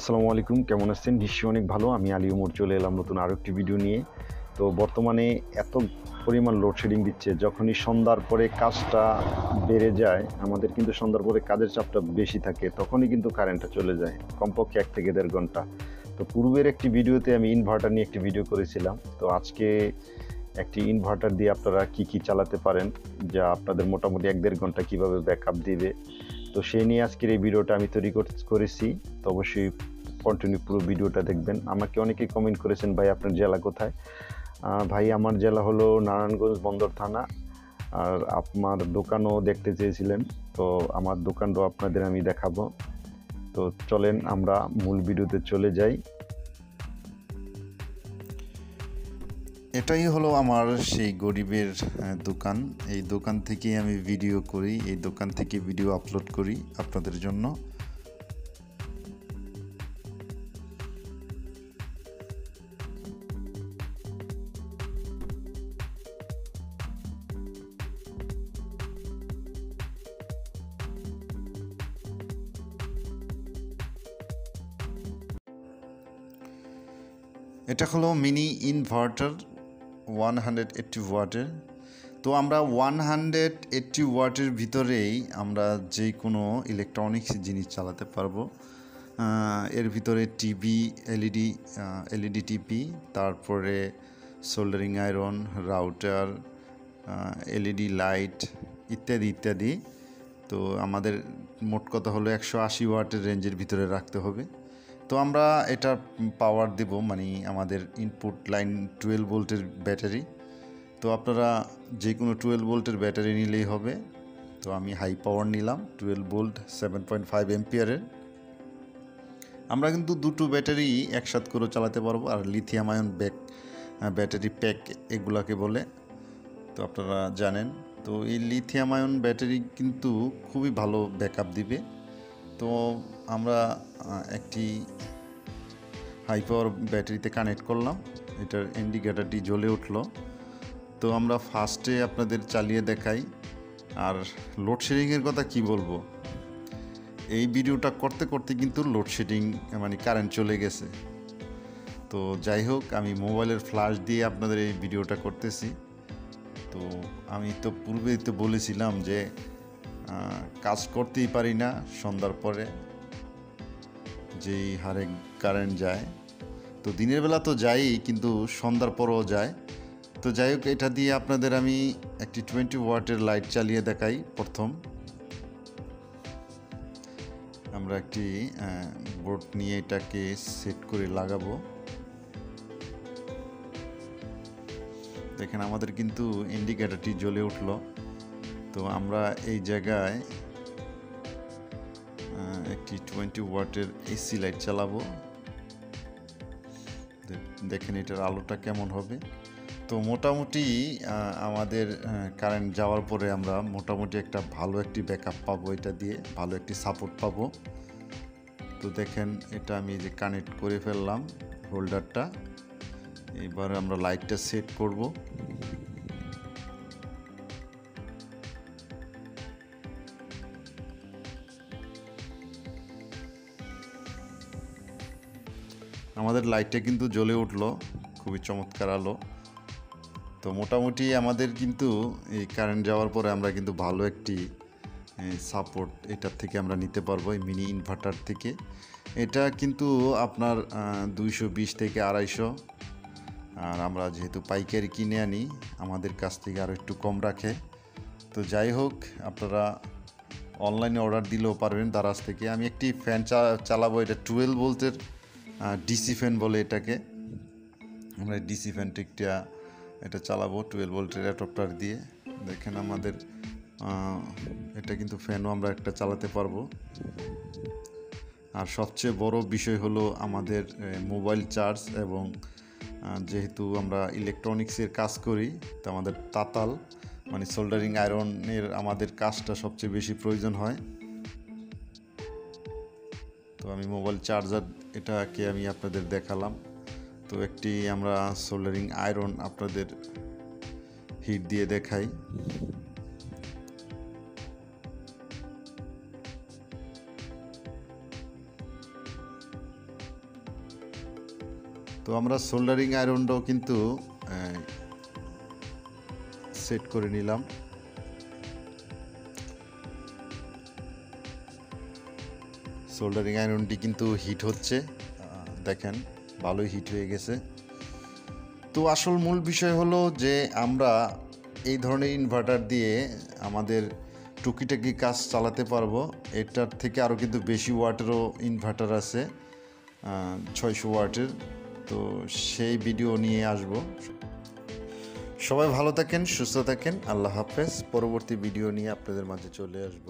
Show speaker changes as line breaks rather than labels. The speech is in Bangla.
আসসালামু আলাইকুম, কেমন আছেন? নিশ্চয়ই অনেক ভালো। আমি আলী ওমর চলে এলাম নতুন আরও একটি ভিডিও নিয়ে। তো বর্তমানে এত পরিমাণ লোডশেডিং দিচ্ছে, যখনই সন্ধ্যার পরে কাজটা বেড়ে যায়, আমাদের কিন্তু সন্ধ্যার পরে কাজের চাপটা বেশি থাকে, তখনই কিন্তু কারেন্টটা চলে যায় কমপক্ষে 1 থেকে 1.5 ঘন্টা। তো পূর্বের একটি ভিডিওতে আমি ইনভার্টার নিয়ে একটি ভিডিও করেছিলাম। তো আজকে একটি ইনভার্টার দিয়ে আপনারা কি চালাতে পারেন, যা আপনাদের মোটামুটি 1-1.5 ঘন্টা কীভাবে ব্যাকআপ দিবে, তো সেই নিয়ে আজকের এই ভিডিওটা আমি তৈরি করেছি। তো অবশ্যই কন্টিনিউ পুরো ভিডিওটা দেখবেন। আমাকে অনেকেই কমেন্ট করেছেন, ভাই আপনার জেলা কোথায়? ভাই আমার জেলা হলো নারায়ণগঞ্জ বন্দর থানা। আর আপনার দোকানও দেখতে চেয়েছিলেন, তো আমার দোকানটাও আপনাদের আমি দেখাবো। তো চলেন আমরা মূল ভিডিওতে চলে যাই।
এটাই হলো আমার সেই গরিবের দোকান। এই দোকান থেকে আমি ভিডিও করি, এই দোকান থেকে ভিডিও আপলোড করি আপনাদের জন্য। এটা হলো মিনি ইনভার্টার 180 ওয়াটের। তো আমরা 180 ওয়াটের ভিতরেই আমরা যে কোনো ইলেকট্রনিক্স জিনিস চালাতে পারবো। এর ভিতরে টিভি, এলইডি টিভি, তারপরে soldering iron, router, LED light ইত্যাদি ইত্যাদি। তো আমাদের মোট কথা হলো 180 ওয়াটের রেঞ্জের ভিতরে রাখতে হবে। তো আমরা এটা পাওয়ার দেব, মানে আমাদের ইনপুট লাইন 12 ভোল্টের ব্যাটারি। তো আপনারা যে কোনো 12 ভোল্টের ব্যাটারি নিলেই হবে। তো আমি হাই পাওয়ার নিলাম 12 ভোল্ট 7.5 এম্পিয়ারের। আমরা কিন্তু দুটো ব্যাটারি একসাথে করে চালাতে পারবো, আর লিথিয়াম আয়ন ব্যাটারি প্যাক এগুলাকে বলে, তো আপনারা জানেন। তো এই লিথিয়াম আয়ন ব্যাটারি কিন্তু খুবই ভালো ব্যাকআপ দিবে। তো আমরা একটি হাই পাওয়ার ব্যাটারিতে কানেক্ট করলাম, এটার ইন্ডিকেটারটি জ্বলে উঠলো। তো আমরা ফার্স্টে আপনাদের চালিয়ে দেখাই। আর লোডশেডিংয়ের কথা কি বলবো, এই ভিডিওটা করতে করতে কিন্তু লোডশেডিং মানে কারেন্ট চলে গেছে। তো যাই হোক, আমি মোবাইলের ফ্ল্যাশ দিয়ে আপনাদের এই ভিডিওটা করতেছি। তো আমি তো পূর্বেই তো বলেছিলাম যে কাজ করতেই পারি না সন্ধ্যার পরে, যেই হারে কারেন্ট যায়। তো দিনের বেলা তো যাই, কিন্তু সন্ধ্যার পরও যায়। তো যাই হোক, এটা দিয়ে আপনাদের আমি একটি 20 ওয়াটের লাইট চালিয়ে দেখাই। প্রথম আমরা একটি বোর্ড নিয়ে এটাকে সেট করে লাগাবো। দেখেন আমাদের কিন্তু ইন্ডিকেটরটি জ্বলে উঠলো। তো আমরা এই জায়গায় একটি 20 ওয়াটের এসি লাইট চালাবো। দেখেন এটার আলোটা কেমন হবে। তো মোটামুটি আমাদের কারেন্ট যাওয়ার পরে আমরা মোটামুটি একটা ভালো একটি ব্যাকআপ পাবো, এটা দিয়ে ভালো একটি সাপোর্ট পাবো। তো দেখেন এটা আমি যে কানেক্ট করে ফেললাম হোল্ডারটা। এবার আমরা লাইটটা সেট করব। আমাদের লাইটটা কিন্তু জ্বলে উঠলো, খুবই চমৎকার আলো। তো মোটামুটি আমাদের কিন্তু এই কারেন্ট যাওয়ার পরে আমরা কিন্তু ভালো একটি সাপোর্ট এটার থেকে আমরা নিতে পারবো, এই মিনি ইনভার্টার থেকে। এটা কিন্তু আপনার 220 থেকে 250, আর আমরা যেহেতু পাইকারি কিনে আনি আমাদের কাছ থেকে আরও একটু কম রাখে। তো যাই হোক, আপনারা অনলাইনে অর্ডার দিলেও পারবেন দারাজ থেকে। আমি একটি ফ্যান চালাবো, এটা 12 ভোল্টের ডিসি ফ্যান বলে এটাকে। আমরা ডিসি ফ্যানটা এটা চালাবো 12 ভোল্টের অ্যাডাপ্টার দিয়ে। দেখেন আমাদের এটা কিন্তু ফ্যানও আমরা একটা চালাতে পারবো। আর সবচেয়ে বড় বিষয় হলো আমাদের মোবাইল চার্জ, এবং যেহেতু আমরা ইলেকট্রনিক্সের কাজ করি, তো আমাদের তাতাল মানে সোল্ডারিং আয়রনের আমাদের কাজটা সবচেয়ে বেশি প্রয়োজন হয়। তো আমি মোবাইল চার্জার এটাকে আমি আপনাদের দেখালাম। তো একটি আমরা সোল্ডারিং আয়রন আপনাদের হিট দিয়ে দেখাই। তো আমরা সোল্ডারিং আয়রনটাও কিন্তু সেট করে নিলাম। সোল্ডারিং আয়রনটি কিন্তু হিট হচ্ছে, দেখেন ভালোই হিট হয়ে গেছে। তো আসল মূল বিষয় হলো যে আমরা এই ধরনের ইনভার্টার দিয়ে আমাদের টুকিটাকি কাজ চালাতে পারবো। এটার থেকে আরও কিন্তু বেশি ওয়াটেরও ইনভার্টার আছে, 600 ওয়াটের। তো সেই ভিডিও নিয়ে আসব। সবাই ভালো থাকেন, সুস্থ থাকেন, আল্লাহ হাফেজ। পরবর্তী ভিডিও নিয়ে আপনাদের মাঝে চলে আসব।